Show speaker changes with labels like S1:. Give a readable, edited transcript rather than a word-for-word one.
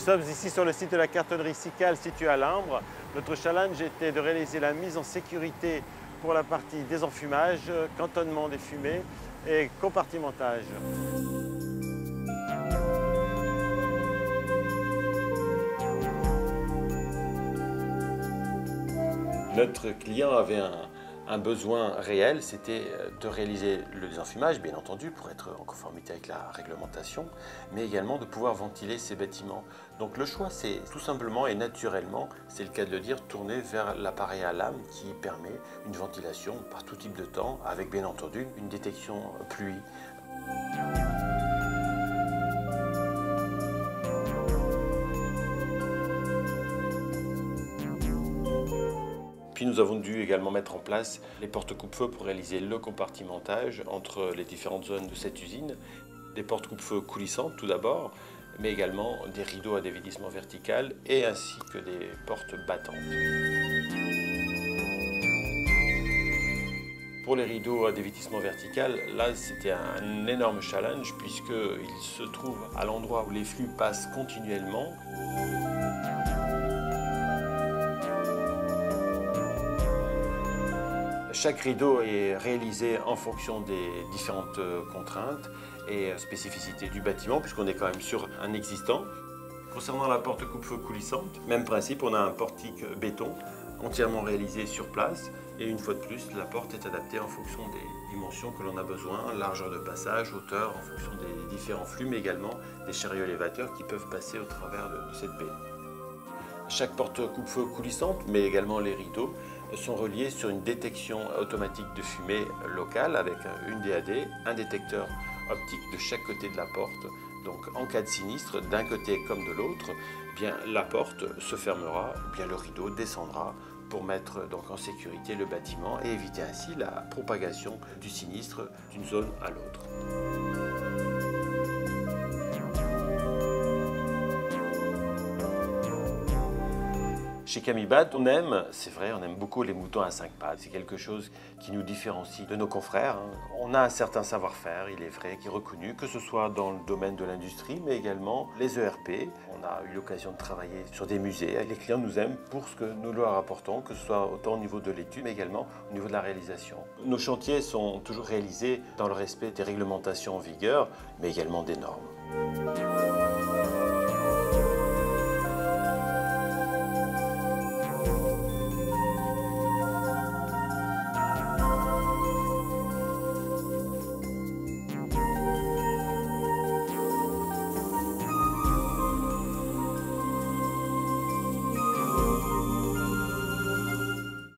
S1: sommes ici sur le site de la cartonnerie Sical située à Lambre. Notre challenge était de réaliser la mise en sécurité pour la partie désenfumage, cantonnement des fumées et compartimentage. Notre client avait un besoin réel, c'était de réaliser le désenfumage, bien entendu, pour être en conformité avec la réglementation, mais également de pouvoir ventiler ces bâtiments. Donc le choix, c'est tout simplement et naturellement, c'est le cas de le dire, tourner vers l'appareil à lame qui permet une ventilation par tout type de temps, avec bien entendu une détection pluie. Puis nous avons dû également mettre en place les portes coupe-feu pour réaliser le compartimentage entre les différentes zones de cette usine. Des portes coupe-feu coulissantes tout d'abord, mais également des rideaux à dévitissement vertical et ainsi que des portes battantes. Pour les rideaux à dévitissement vertical, là c'était un énorme challenge puisqu'ils se trouvent à l'endroit où les flux passent continuellement. Chaque rideau est réalisé en fonction des différentes contraintes et spécificités du bâtiment, puisqu'on est quand même sur un existant. Concernant la porte coupe-feu coulissante, même principe, on a un portique béton entièrement réalisé sur place. Et une fois de plus, la porte est adaptée en fonction des dimensions que l'on a besoin, largeur de passage, hauteur, en fonction des différents flux, mais également des chariots élévateurs qui peuvent passer au travers de cette baie. Chaque porte coupe-feu coulissante, mais également les rideaux, sont reliés sur une détection automatique de fumée locale avec une DAD, un détecteur optique de chaque côté de la porte. Donc en cas de sinistre, d'un côté comme de l'autre, la porte se fermera, le rideau descendra pour mettre donc en sécurité le bâtiment et éviter ainsi la propagation du sinistre d'une zone à l'autre. Chez Camibad, on aime, c'est vrai, on aime beaucoup les moutons à 5 pattes. C'est quelque chose qui nous différencie de nos confrères. On a un certain savoir-faire, il est vrai, qui est reconnu, que ce soit dans le domaine de l'industrie, mais également les ERP. On a eu l'occasion de travailler sur des musées. Les clients nous aiment pour ce que nous leur apportons, que ce soit autant au niveau de l'étude, mais également au niveau de la réalisation. Nos chantiers sont toujours réalisés dans le respect des réglementations en vigueur, mais également des normes.